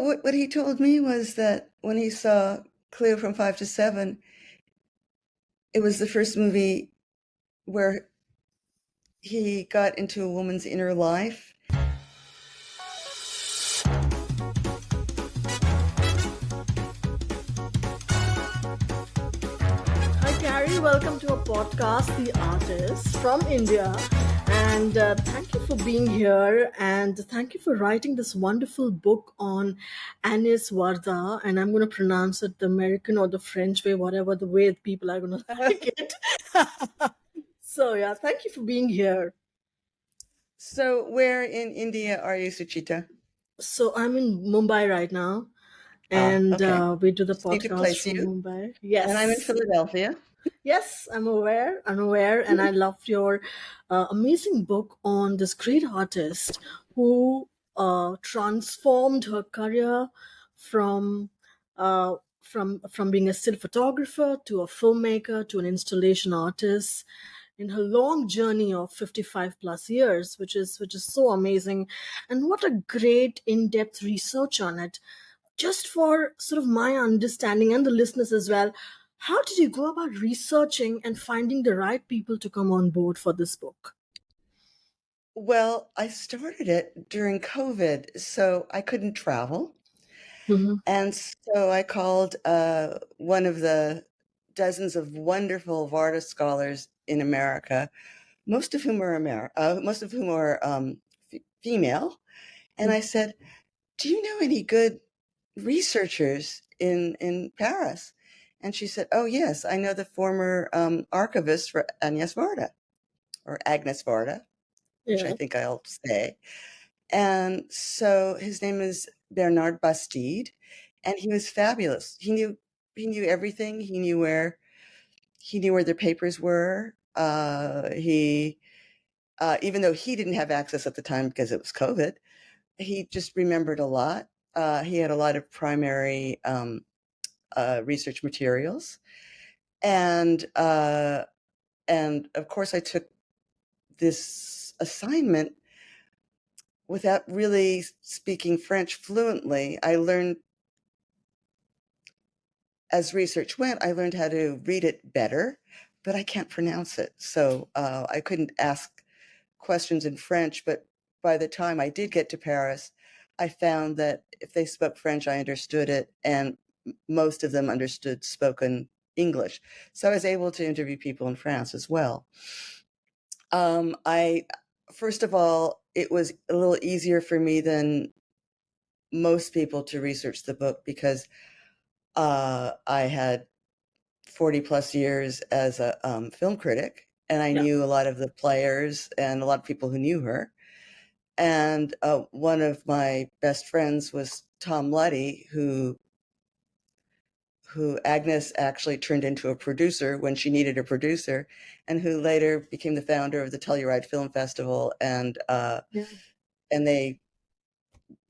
What he told me was that when he saw Cleo from 5 to 7, it was the first movie where he got into a woman's inner life. Hi, Carrie. Welcome to a podcast, The Artist from India. And thank you for being here. And thank you for writing this wonderful book on Agnès Varda. And I'm going to pronounce it the American or the French way, whatever the way people are going to like it. So, yeah, thank you for being here. So where in India are you, Suchita? So I'm in Mumbai right now. And okay. we do the Just need to podcast place from you. Mumbai. Yes. And I'm in Philadelphia. Yes, I'm aware, and I loved your amazing book on this great artist who transformed her career from being a still photographer to a filmmaker to an installation artist in her long journey of 55 plus years, which is so amazing, and what a great in-depth research on it. Just for sort of my understanding and the listeners as well, how did you go about researching and finding the right people to come on board for this book? Well, I started it during COVID, so I couldn't travel. Mm-hmm. And so I called one of the dozens of wonderful Varda scholars in America, most of whom are female. And I said, "Do you know any good researchers in Paris?" And she said, "Oh yes, I know the former archivist for Agnès Varda, or Agnès Varda, which I think I'll say." And so his name is Bernard Bastide, and he was fabulous. He knew everything. He knew where their papers were. Even though he didn't have access at the time because it was COVID, he just remembered a lot. He had a lot of primary research materials, and of course I took this assignment without really speaking French fluently. I learned, as research went, I learned how to read it better, but I can't pronounce it. So I couldn't ask questions in French, but by the time I did get to Paris, I found that if they spoke French, I understood it, and most of them understood spoken English. So I was able to interview people in France as well. First of all, it was a little easier for me than most people to research the book because I had 40 plus years as a film critic, and I knew a lot of the players and a lot of people who knew her. And one of my best friends was Tom Luddy, who Agnes actually turned into a producer when she needed a producer, and who later became the founder of the Telluride Film Festival. And they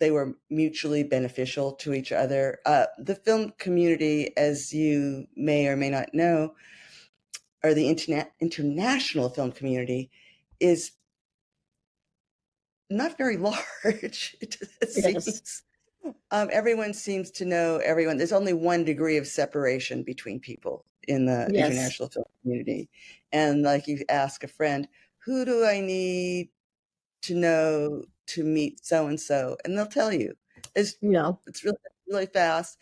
were mutually beneficial to each other. The film community, as you may or may not know, or the international film community, is not very large. It seems. Everyone seems to know everyone. There's only one degree of separation between people in the international film community. And like you ask a friend, who do I need to know to meet so-and-so? And they'll tell you. It's really, really fast.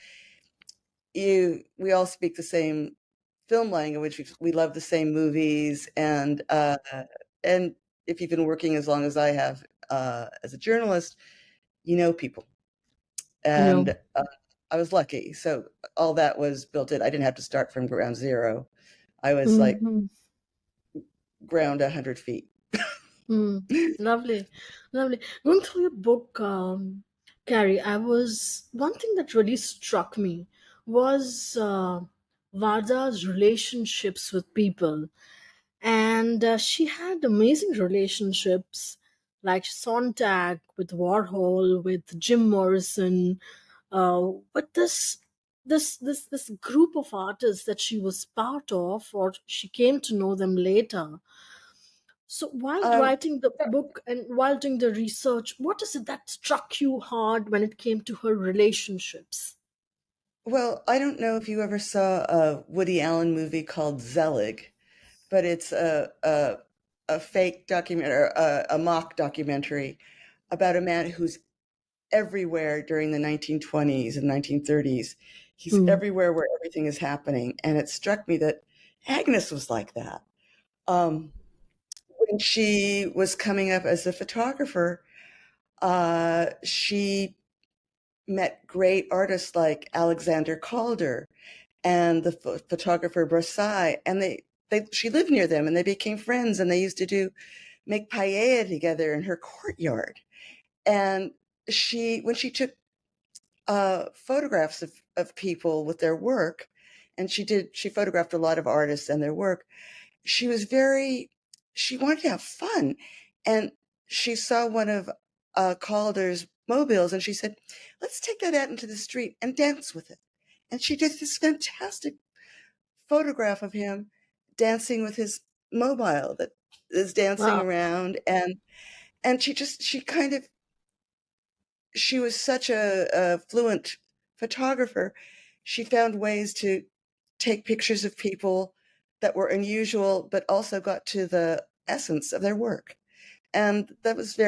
We all speak the same film language. We love the same movies. And if you've been working as long as I have as a journalist, you know people. And I was lucky. So all that was built in. I didn't have to start from ground zero. I was like ground 100 feet. Lovely. Going through your book, Carrie, one thing that really struck me was Varda's relationships with people. And she had amazing relationships like Sontag with Warhol, with Jim Morrison, but this group of artists that she was part of, or she came to know them later, So while writing the book and while doing the research, what is it that struck you hard when it came to her relationships? Well, I don't know if you ever saw a Woody Allen movie called Zelig, but it's a fake documentary, or a mock documentary about a man who's everywhere during the 1920s and 1930s. He's everywhere where everything is happening. And it struck me that Agnes was like that. When she was coming up as a photographer, she met great artists like Alexander Calder and the photographer Brassai, and she lived near them, and they became friends, and they used to make paella together in her courtyard. And when she took photographs of people with their work, and she photographed a lot of artists and their work, she wanted to have fun. And she saw one of Calder's mobiles, and she said, let's take that out into the street and dance with it. And she did this fantastic photograph of him dancing with his mobile that is dancing around. And she was such a fluent photographer. She found ways to take pictures of people that were unusual, but also got to the essence of their work. And that was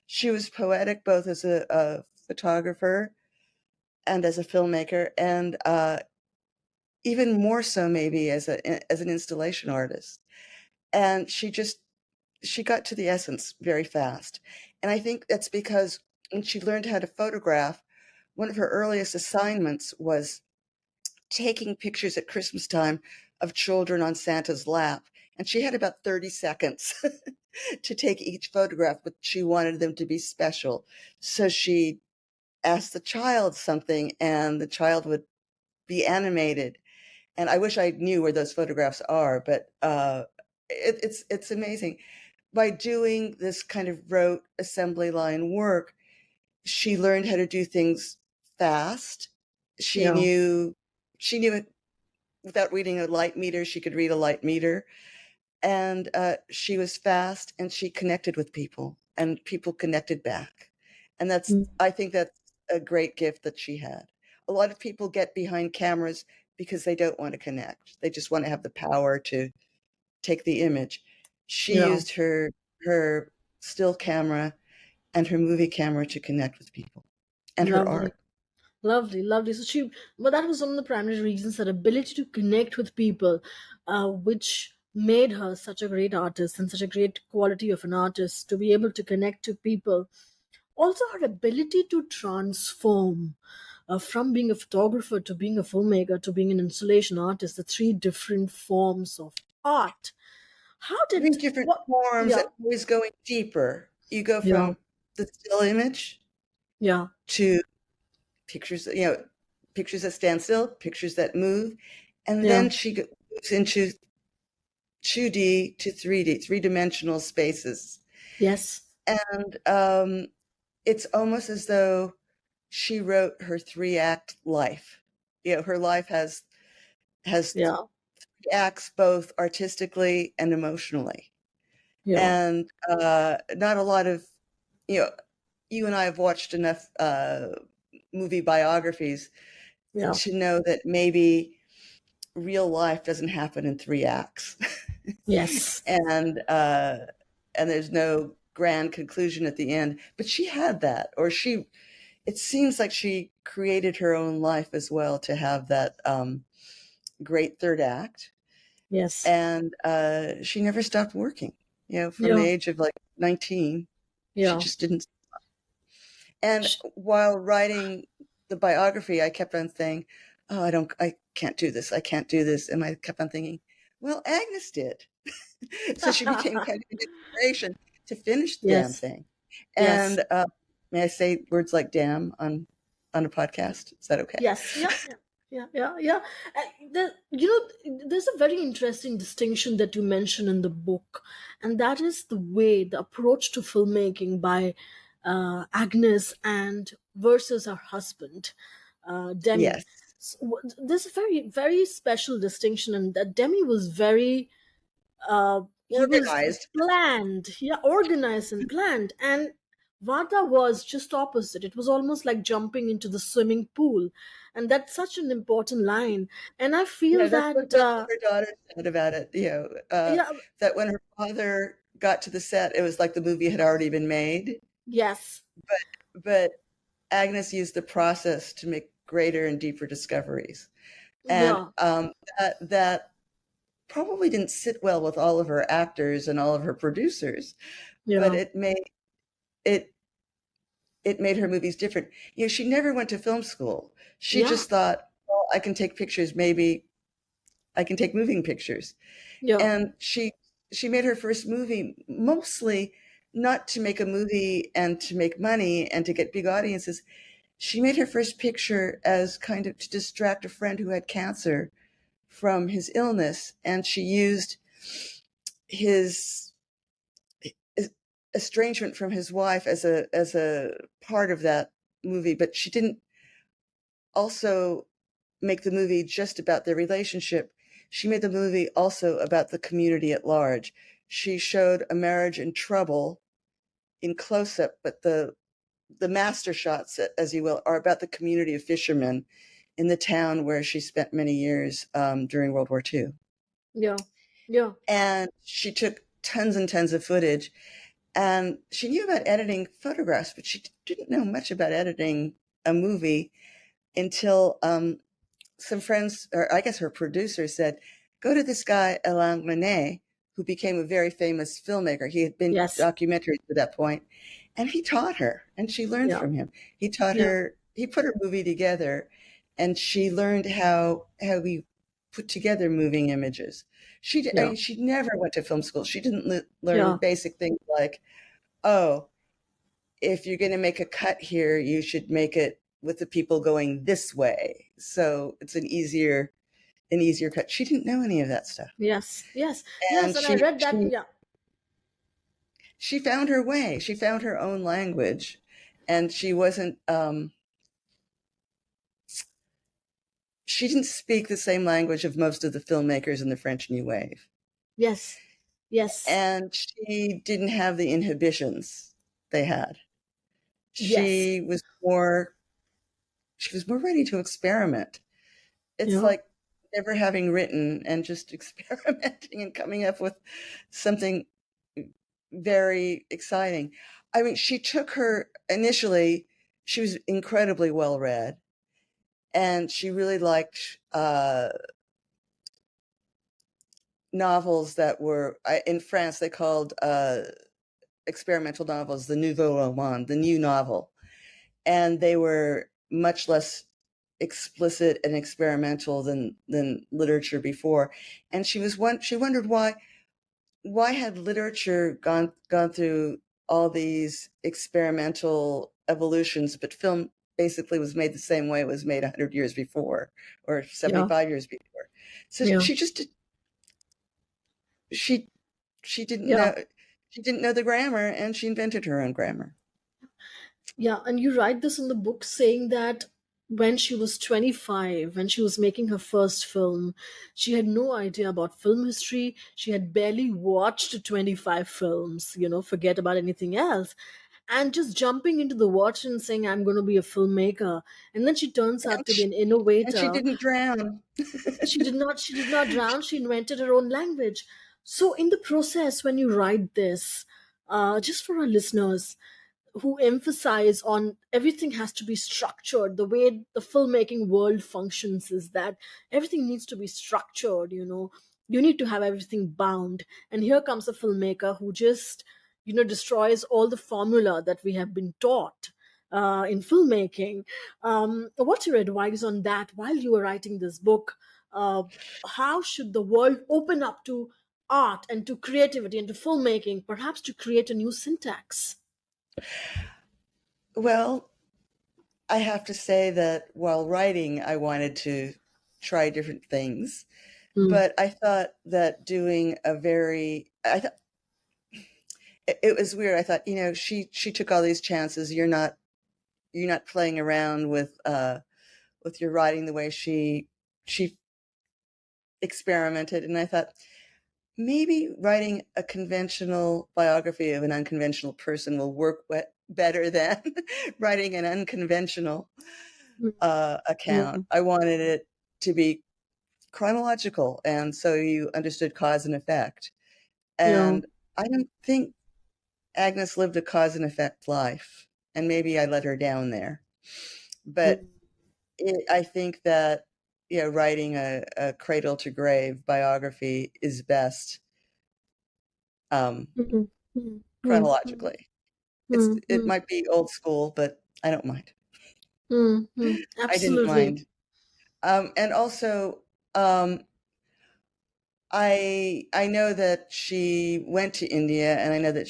she was poetic, both as a photographer and as a filmmaker, and even more so maybe as an installation artist. And she got to the essence very fast. And I think that's because when she learned how to photograph, one of her earliest assignments was taking pictures at Christmas time of children on Santa's lap. And she had about 30 seconds to take each photograph, but she wanted them to be special. So she asked the child something, and the child would be animated. And I wish I knew where those photographs are, but it's amazing. By doing this kind of rote assembly line work, she learned how to do things fast. She knew it without reading a light meter. She could read a light meter, and she was fast, and she connected with people, and people connected back. And I think that's a great gift that she had. A lot of people get behind cameras because they don't want to connect. They just want to have the power to take the image. She used her still camera and her movie camera to connect with people, and her art. Lovely. So that was one of the primary reasons, her ability to connect with people, which made her such a great artist and such a great quality of an artist, to be able to connect to people. Also, her ability to transform from being a photographer to being a filmmaker to being an installation artist, the three different forms of art. How did three different forms and always going deeper? You go from the still image to pictures, pictures that stand still, pictures that move, and then she moves into 2D to 3D, three-dimensional spaces. Yes. And it's almost as though she wrote her 3-act life. Her life has 3 acts, both artistically and emotionally. And not a lot of, you and I have watched enough movie biographies to know that maybe real life doesn't happen in 3 acts. Yes. And there's no grand conclusion at the end, but she had that, or it seems like she created her own life as well to have that great 3rd act. Yes. And she never stopped working, from the age of like 19. She just didn't stop. And while writing the biography, I kept on saying, oh, I can't do this. I can't do this. And I kept on thinking, well, Agnes did. So she became kind of an inspiration to finish the damn thing. And may I say words like damn on a podcast? Is that okay? Yes. Yeah. There's a very interesting distinction that you mention in the book, and that is the approach to filmmaking by Agnes and versus her husband, Demy. Yes. There's a very, very special distinction, and that Demy was very It was organized. planned, yeah, organized and planned. And Varda was just opposite. It was almost like jumping into the swimming pool, and that's such an important line. And I feel that, That's what her daughter said about it. yeah, That when her father got to the set, it was like the movie had already been made. yes, But Agnes used the process to make greater and deeper discoveries, and yeah, that probably didn't sit well with all of her actors and all of her producers, but yeah, it it made her movies different. She never went to film school. She yeah, just thought, well, I can take pictures. Maybe I can take moving pictures. yeah, And she made her first movie mostly not to make a movie and to make money and to get big audiences. She made her first picture as kind of to distract a friend who had cancer from his illness, and she used his estrangement from his wife as a part of that movie, but she didn't also make the movie just about their relationship. She made the movie also about the community at large. She showed a marriage in trouble in close-up, but the master shots, as you will, are about the community of fishermen in the town where she spent many years during World War II. yeah, yeah, And she took tons and tons of footage, and she knew about editing photographs, but she didn't know much about editing a movie until some friends, or I guess her producer, said, go to this guy, Alain René, who became a very famous filmmaker. He had been yes, documentaries at that point, and he taught her, and she learned yeah, from him. He taught yeah, her, he put her movie together, and she learned how we put together moving images. I yeah, mean, she never went to film school. She didn't learn yeah, basic things like, oh, if you're going to make a cut here, you should make it with the people going this way. So it's an easier cut. She didn't know any of that stuff. yes, yes, And yes. And I read that, yeah, she found her way. She found her own language, and she didn't speak the same language of most of the filmmakers in the French New Wave. yes, yes, And she didn't have the inhibitions they had. yes, She was more ready to experiment. It's yeah, like never having written and just experimenting and coming up with something very exciting. I mean, initially, she was incredibly well read, and she really liked novels that were, in France, they called experimental novels the nouveau roman, the new novel. And they were much less explicit and experimental than literature before. And she wondered why had literature gone through all these experimental evolutions, but film basically was made the same way it was made 100 years before or yeah, 75 years before. So yeah, she she didn't yeah. know the grammar, and she invented her own grammar. Yeah, and you write this in the book saying that when she was 25, when she was making her first film, she had no idea about film history. She had barely watched 25 films, forget about anything else. And just jumping into the water and saying, I'm going to be a filmmaker. And then she turns out And to be she, an and she innovator. didn't drown. She did not drown. She invented her own language. So in the process, when you write this, just for our listeners, who emphasize on everything has to be structured, the way the filmmaking world functions is that everything needs to be structured. You need to have everything bound, and here comes a filmmaker who just destroys all the formula that we have been taught in filmmaking. What's your advice on that while you were writing this book? How should the world open up to art and to creativity and to filmmaking, perhaps to create a new syntax? Well, I have to say that while writing, I wanted to try different things, Mm. but I thought that I thought it was weird. I thought, she took all these chances. You're not playing around with your writing the way she experimented. And I thought, maybe writing a conventional biography of an unconventional person will work better than writing an unconventional account. I wanted it to be chronological, and so you understood cause and effect. And I don't think Agnes lived a cause and effect life, and maybe I let her down there. But I think that writing a cradle to grave biography is best chronologically. It might be old school, but I don't mind. I didn't mind. And also, I know that she went to India, and I know that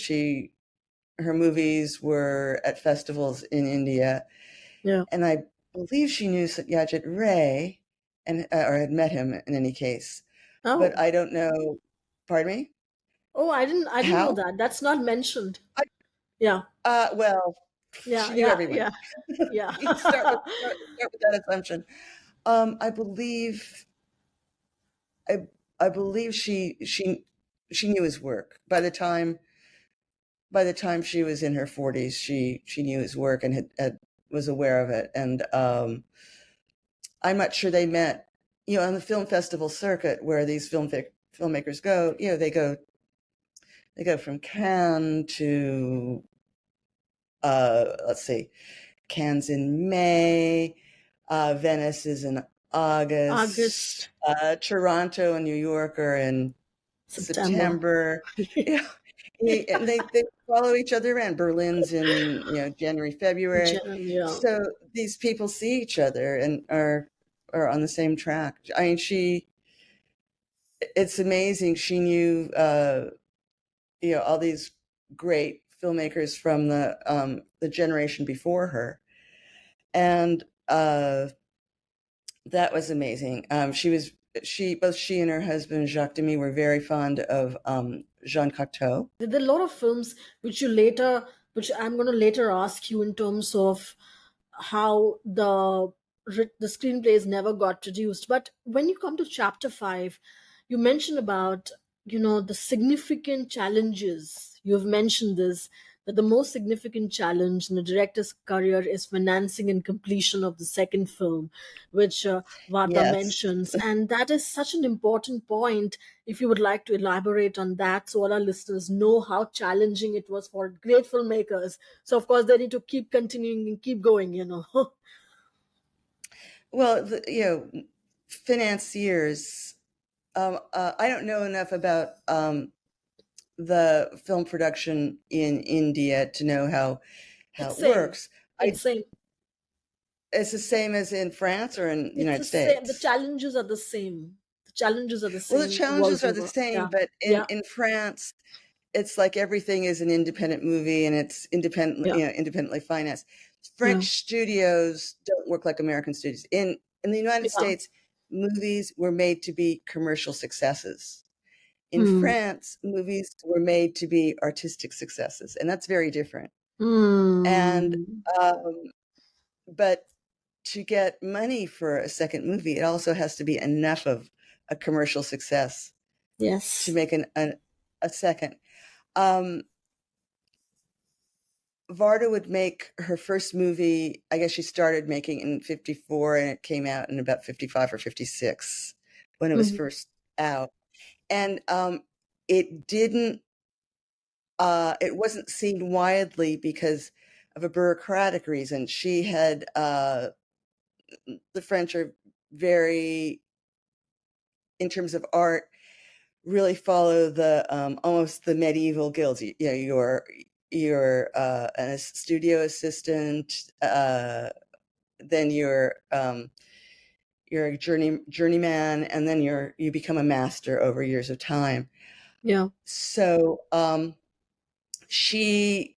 her movies were at festivals in India. Yeah. And I believe she knew Satyajit Ray, or had met him in any case. Oh. But I don't know. Pardon me? Oh, I didn't know that. That's not mentioned. Yeah. Well, yeah, she knew everyone. Yeah. Yeah. You start with that assumption. I believe she knew his work. By the time she was in her 40s, she knew his work and was aware of it. And I'm not sure they met, on the film festival circuit where these filmmakers go. They go from Cannes to let's see, Cannes in May, Venice is in August. Toronto and New York are in September. And they follow each other around. Berlin's in January, February. So these people see each other and are on the same track. I mean, it's amazing. She knew all these great filmmakers from the generation before her, and that was amazing. Both she and her husband Jacques Demy were very fond of Jean Cocteau. There are a lot of films which I'm going to later ask you in terms of how the screenplays never got produced. But when you come to chapter 5, you mentioned about the significant challenges. You've mentioned this, that the most significant challenge in the director's career is financing and completion of the second film, which Varda mentions. And that is such an important point. If you would like to elaborate on that, so all our listeners know how challenging it was for great filmmakers. So, of course, they need to keep continuing and keep going, Well, financiers, I don't know enough about the film production in India to know how it works. It's the same as in France or in the United States? The challenges are the same. Well, the challenges are the same, but in France, it's like everything is an independent movie and it's independently financed. French studios don't work like American studios. In the United States, movies were made to be commercial successes. In France, movies were made to be artistic successes, and that's very different. And but to get money for a second movie, it also has to be enough of a commercial success to make a second. Varda would make her first movie, I guess she started making in 54 and it came out in about 55 or 56 when it was first out. And it wasn't seen widely because of a bureaucratic reason. She had, the French are very, in terms of art, really follow the almost the medieval guilds. You're a studio assistant, then you're a journeyman, and then you become a master over years of time. So she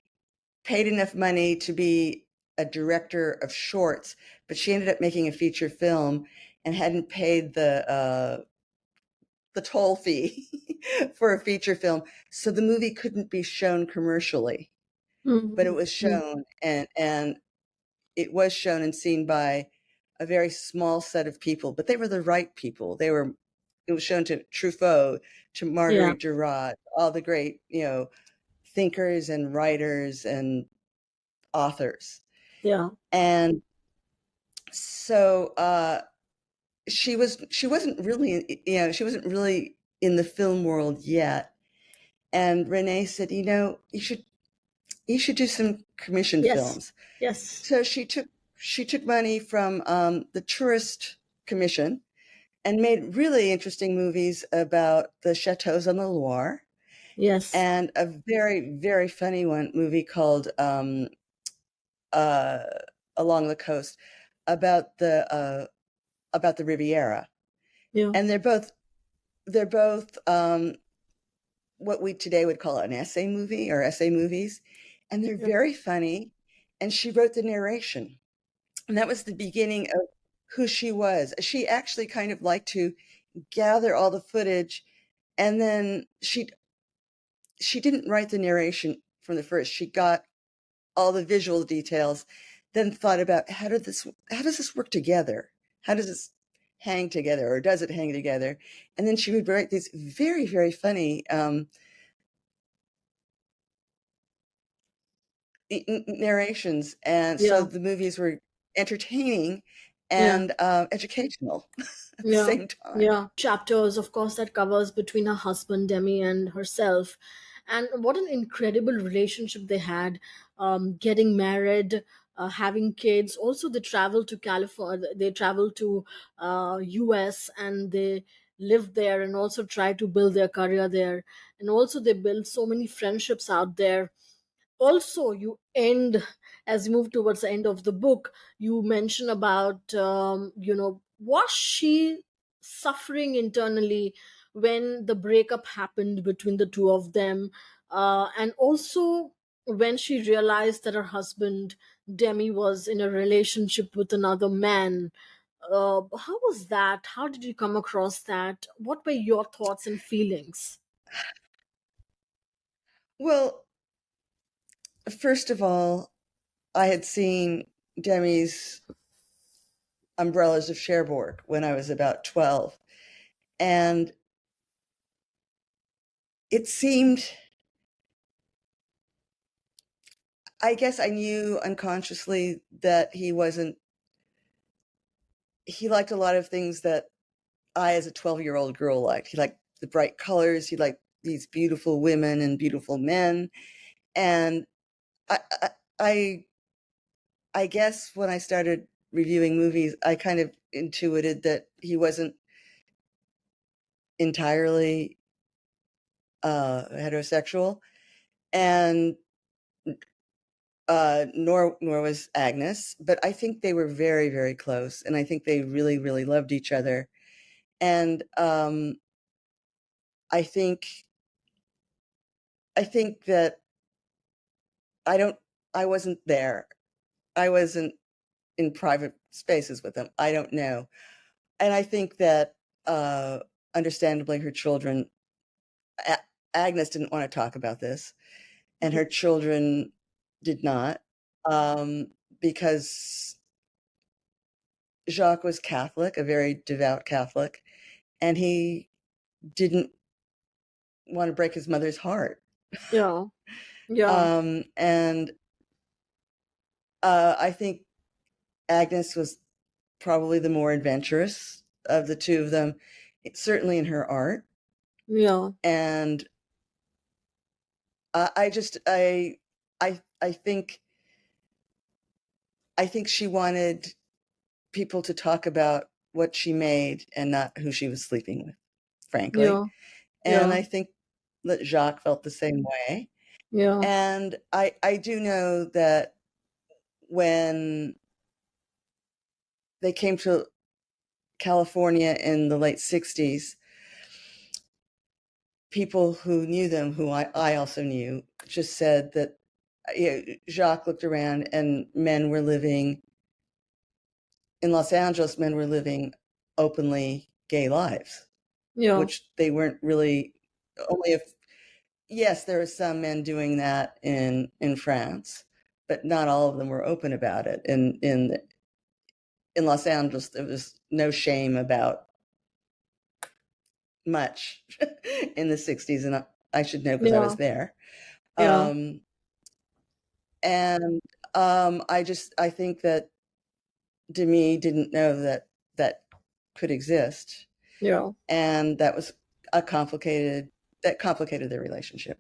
paid enough money to be a director of shorts, but she ended up making a feature film and hadn't paid the toll fee for a feature film. So the movie couldn't be shown commercially, but it was shown and it was shown and seen by a very small set of people, but they were the right people. They were it was shown to Truffaut, to Marguerite Duras, all the great, thinkers and writers and authors. Yeah. And so she wasn't really, she wasn't really in the film world yet. And Renee said, you should do some commission films. Yes. So she took money from the Tourist Commission and made really interesting movies about the chateaus on the Loire. Yes. And a very, very funny movie called Along the Coast about the Riviera. Yeah. And they're both what we today would call an essay movie or essay movies. And they're very funny. And she wrote the narration. And that was the beginning of who she was. She actually kind of liked to gather all the footage, and then she didn't write the narration from the first. She got all the visual details, then thought about how does this work together? How does this hang together, or does it hang together? And then she would write these very, very funny narrations, and so the movies were entertaining and educational at the same time. Yeah, chapters, of course, that covers between her husband Demy and herself, and what an incredible relationship they had, getting married, having kids. Also, they traveled to California, they traveled to US, and they lived there and also tried to build their career there, and also they built so many friendships out there. Also, you end, as you move towards the end of the book, you mention about, was she suffering internally when the breakup happened between the two of them, and also when she realized that her husband Demi was in a relationship with another man. How was that? How did you come across that? What were your thoughts and feelings? Well, first of all, I had seen Demi's Umbrellas of Cherbourg when I was about 12. And it seemed, I guess I knew unconsciously that he liked a lot of things that I, as a 12-year-old girl, liked. He liked the bright colors. He liked these beautiful women and beautiful men. And I guess when I started reviewing movies, I kind of intuited that he wasn't entirely heterosexual, and nor was Agnes. But I think they were very, very close, and I think they really, really loved each other. And I think that I wasn't there. I wasn't in private spaces with them. I don't know. And I think that understandably her children, Agnes didn't want to talk about this, and her children did not, because Jacques was Catholic, a very devout Catholic, and he didn't want to break his mother's heart. Yeah. And I think Agnes was probably the more adventurous of the two of them, certainly in her art. Yeah. And I think she wanted people to talk about what she made and not who she was sleeping with, frankly. Yeah. And Yeah. I think that Jacques felt the same way. Yeah. And I do know that when they came to California in the late 60s, people who knew them, who I also knew, just said that Jacques looked around and men were living in Los Angeles, men were living openly gay lives, Yeah. which they weren't really. Only if, yes, there are some men doing that in France, but not all of them were open about it. In Los Angeles, there was no shame about much in the 60s, and I should know because I was there. And I think that Demy didn't know that could exist. And that was complicated their relationship.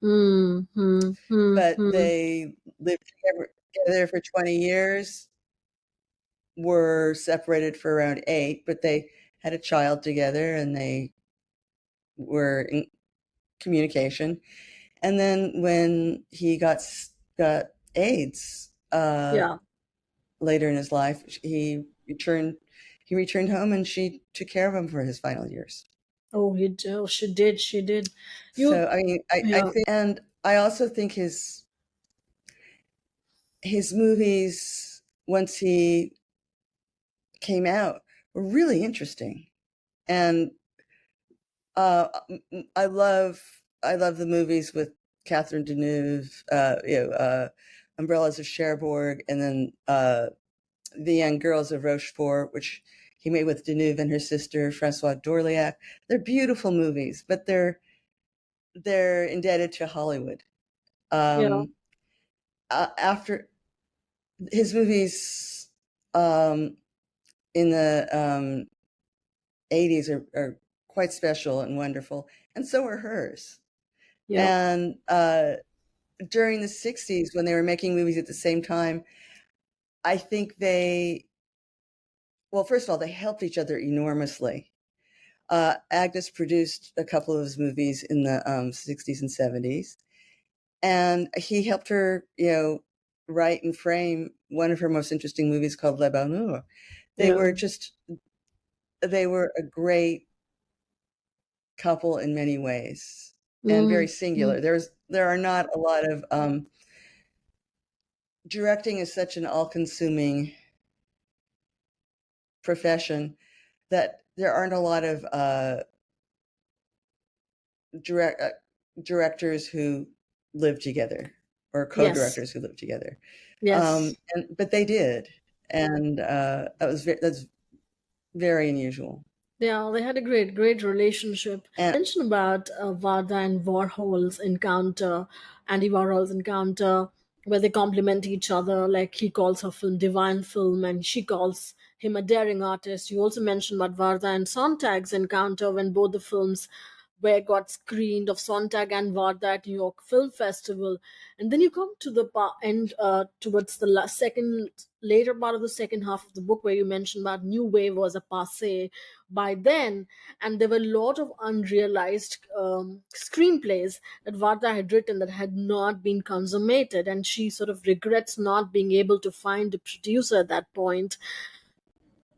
But they lived together for 20 years, were separated for around 8, but they had a child together and they were in communication. And then when he got AIDS later in his life, he returned home, and she took care of him for his final years. Oh, she did. So I mean, I think, and I also think his movies, once he came out, were really interesting, and I love the movies with Catherine Deneuve, Umbrellas of Cherbourg, and then The Young Girls of Rochefort, which he made with Deneuve and her sister Françoise Dorléac. They're beautiful movies, but they're indebted to Hollywood. After his movies in the 80s are quite special and wonderful, and so are hers. And during the 60s, when they were making movies at the same time, I think first of all, they helped each other enormously. Agnès produced a couple of his movies in the 60s and 70s, and he helped her, write and frame one of her most interesting movies called Le Bonheur. They were a great couple in many ways, and very singular. There are not a lot of directing is such an all-consuming profession that there aren't a lot of directors who live together, or co-directors who live together. But they did, and that's very unusual. Yeah, they had a great relationship. And you mentioned about Varda and Warhol's encounter, Andy Warhol's encounter, where they complement each other. Like, he calls her film divine film, and she calls him a daring artist. You also mentioned about Varda and Sontag's encounter, when both the films got screened, of Sontag and Varda at New York Film Festival. And then you come to the end, towards the later part of the second half of the book, where you mentioned about New Wave was a passé by then, and there were a lot of unrealized screenplays that Varda had written that had not been consummated, and she sort of regrets not being able to find a producer at that point.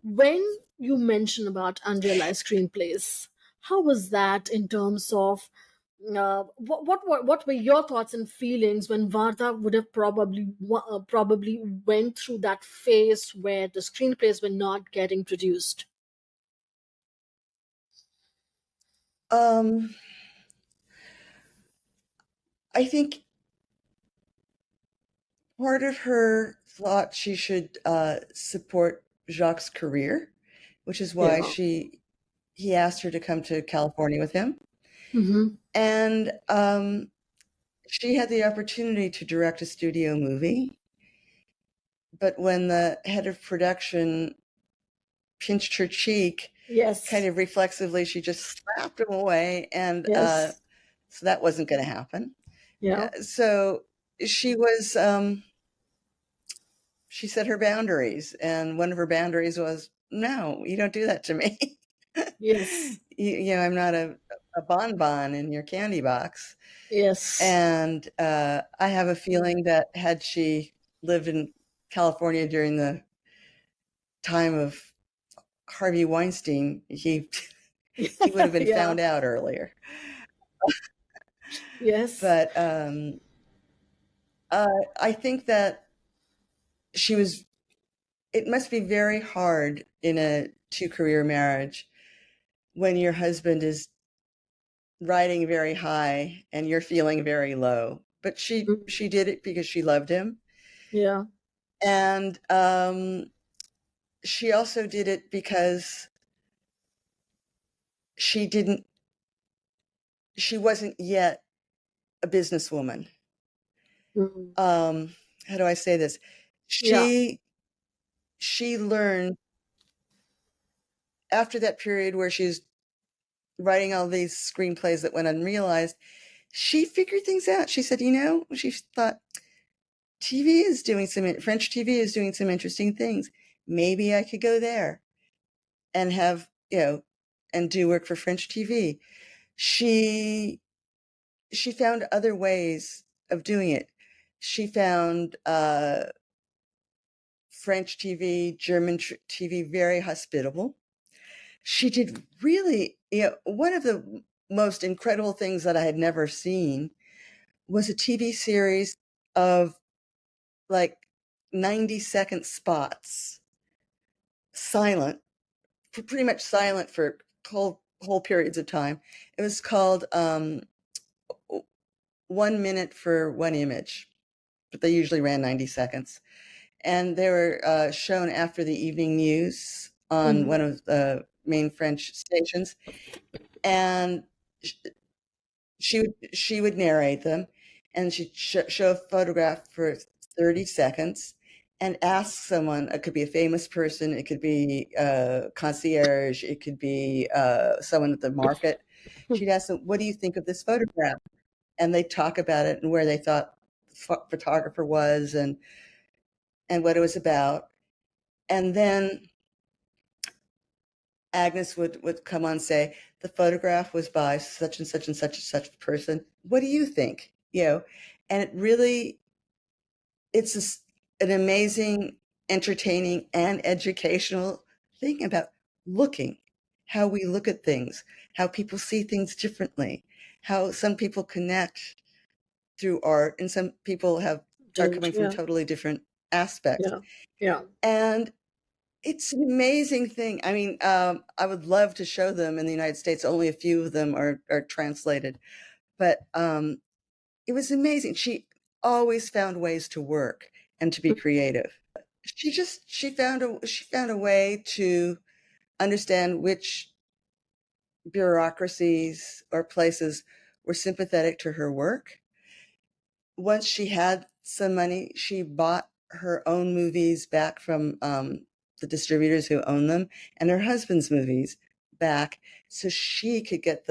When you mention about unrealized screenplays, how was that in terms of what were your thoughts and feelings when Varda would have probably went through that phase where the screenplays were not getting produced? I think part of her thought she should support Jacques' career, which is why he asked her to come to California with him. And she had the opportunity to direct a studio movie, but when the head of production pinched her cheek, kind of reflexively, she just slapped him away, and so that wasn't going to happen. So she was she set her boundaries, and one of her boundaries was, no, you don't do that to me. I'm not a bonbon in your candy box. And I have a feeling that had she lived in California during the time of Harvey Weinstein, he would have been found out earlier. But I think that it must be very hard in a 2-career marriage when your husband is riding very high and you're feeling very low. But she did it because she loved him. And she also did it because she wasn't yet a businesswoman. How do I say this? She learned after that period where she's writing all these screenplays that went unrealized, she figured things out. She said, she thought French TV is doing some interesting things. Maybe I could go there and have, and do work for French TV. She found other ways of doing it. She found French TV, German TV very hospitable. She did really, one of the most incredible things that I had never seen was a TV series of like 90-second spots, silent, pretty much silent for whole periods of time. It was called 1 minute for one image, but they usually ran 90 seconds. And they were shown after the evening news on one of the main French stations. And she would narrate them, and she'd show a photograph for 30 seconds and ask someone. It could be a famous person, it could be a concierge, it could be someone at the market. She'd ask them, what do you think of this photograph? And they'd talk about it and where they thought the photographer was and what it was about. And then Agnes would come on and say, the photograph was by such and such and such and such person. What do you think? And it really, it's an amazing, entertaining, and educational thing about looking, how we look at things, how people see things differently, how some people connect through art and some people are coming from totally different aspects. And it's an amazing thing. I mean, I would love to show them in the United States. Only a few of them are translated, but it was amazing. She always found ways to work and to be creative. She found a way to understand which bureaucracies or places were sympathetic to her work. Once she had some money, she bought her own movies back from the distributors who own them, and her husband's movies back, so she could get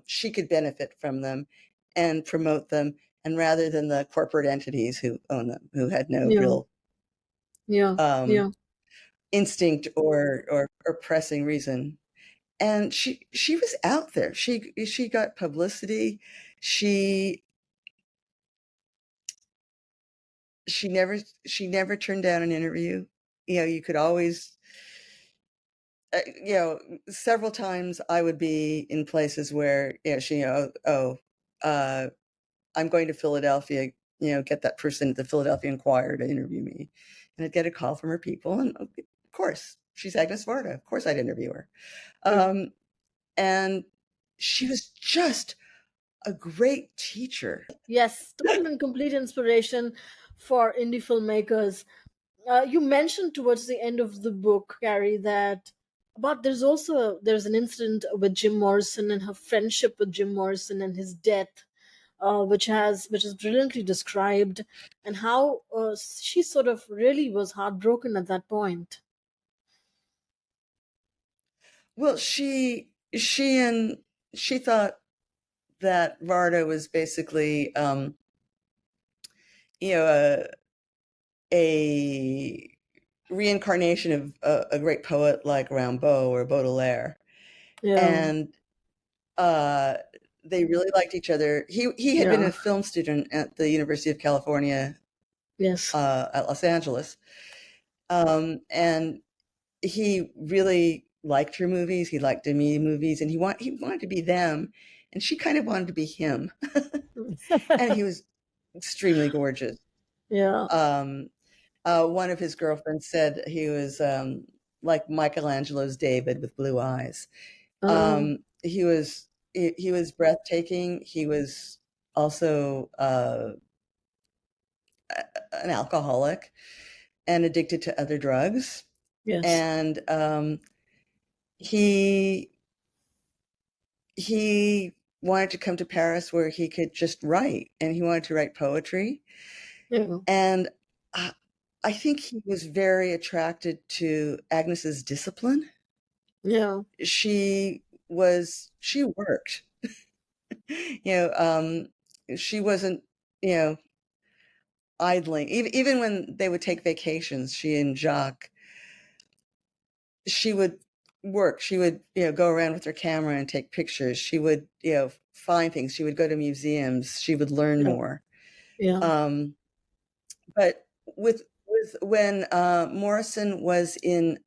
she could benefit from them and promote them, and rather than the corporate entities who own them, who had no real instinct or pressing reason. And she was out there. She got publicity. She never turned down an interview. You could always, several times I would be in places where, I'm going to Philadelphia, get that person at the Philadelphia Inquirer to interview me. And I'd get a call from her people. And of course, she's Agnès Varda. Of course I'd interview her. And she was just a great teacher. Yes, total and complete inspiration for indie filmmakers. You mentioned towards the end of the book, Carrie, that there's an incident with Jim Morrison and her friendship with Jim Morrison and his death, which is brilliantly described, and how she sort of really was heartbroken at that point. Well, she thought that Varda was basically, a reincarnation of a great poet like Rimbaud or Baudelaire. And they really liked each other. He had been a film student at the University of California, at Los Angeles, and he really liked her movies. He liked Demy movies, and he wanted to be them, and she kind of wanted to be him. And he was extremely gorgeous. One of his girlfriends said he was like Michelangelo's David with blue eyes. He was breathtaking. He was also an alcoholic and addicted to other drugs. And he he wanted to come to Paris where he could just write, and he wanted to write poetry. Yeah. And I think he was very attracted to Agnes's discipline. Yeah. She worked, she wasn't, idling. Even when they would take vacations, she and Jacques, she would work. She would, go around with her camera and take pictures. She would, find things. She would go to museums. She would learn more. Yeah. But when Morrison was in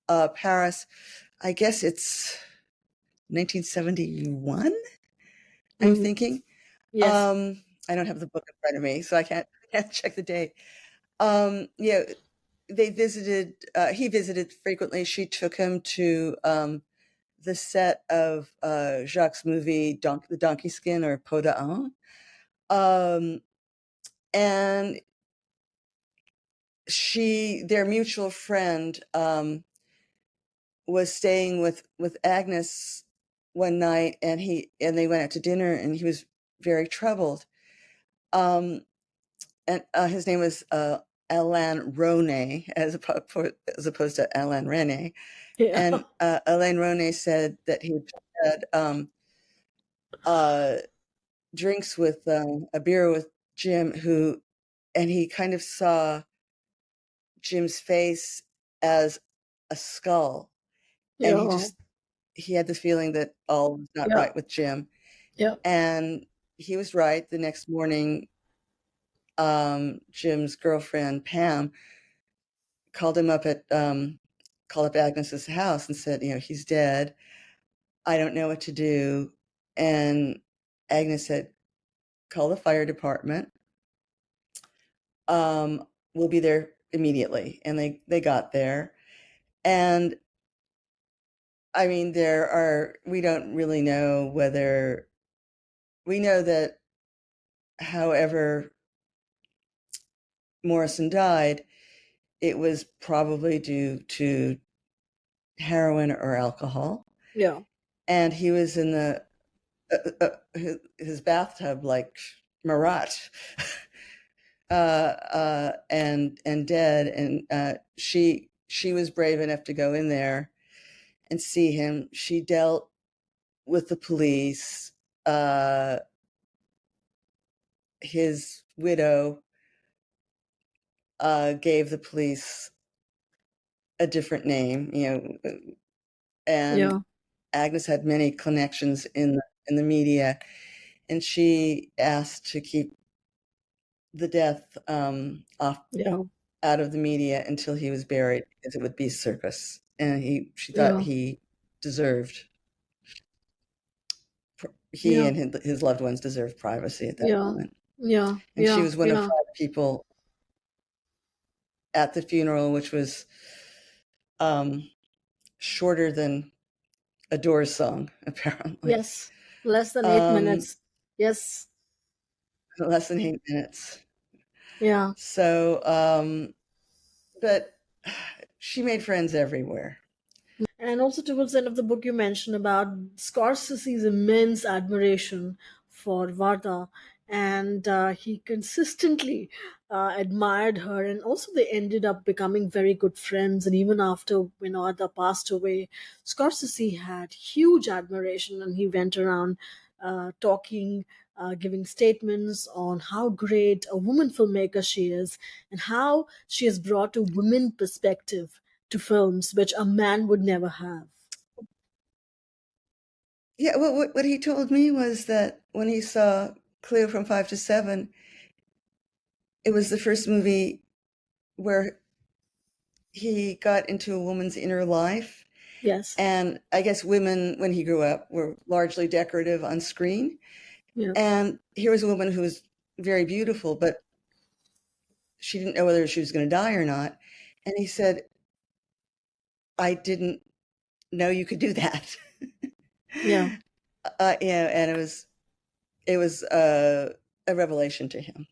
Paris, I guess it's 1971. I'm thinking. Yes. I don't have the book in front of me, so I can't check the date. They visited. He visited frequently. She took him to the set of Jacques' movie The Donkey Skin, or Peau d'Âne. And their mutual friend, was staying with Agnes one night, and they went out to dinner, and he was very troubled. And his name was Alain Ronay, as opposed to Alain Rene. Yeah. And Alain Ronay said that he had drinks with a beer with Jim, and he kind of saw Jim's face as a skull. And he had this feeling that all was not right with Jim. Yeah. And he was right. The next morning, Jim's girlfriend, Pam, called up Agnes's house and said, he's dead. I don't know what to do. And Agnes said, call the fire department. We'll be there immediately. And they got there. And I mean, we don't really know whether, we know that however Morrison died, it was probably due to heroin or alcohol. Yeah. And he was in his bathtub like Marat, and dead. And she was brave enough to go in there and see him. She dealt with the police. His widow gave the police a different name, and Agnes had many connections in the media, and she asked to keep the death off out of the media until he was buried, because it would be circus, and she thought he deserved. He and his loved ones deserved privacy at that moment. Yeah. And she was one of 5 people at the funeral, which was shorter than a Doors song, apparently. Yes, less than 8 minutes. Yes. Less than 8 minutes. Yeah. So, but she made friends everywhere. And also towards the end of the book, you mentioned about Scorsese's immense admiration for Varda, and he consistently admired her, and also they ended up becoming very good friends. And even after when Varda passed away, Scorsese had huge admiration, and he went around talking, giving statements on how great a woman filmmaker she is, and how she has brought a women perspective to films, which a man would never have. Yeah, well, what he told me was that when he saw Cleo from 5 to 7, it was the first movie where he got into a woman's inner life. Yes. And I guess women, when he grew up, were largely decorative on screen. Yeah. And here was a woman who was very beautiful, but she didn't know whether she was going to die or not. And he said, I didn't know you could do that. Yeah. And it was a revelation to him.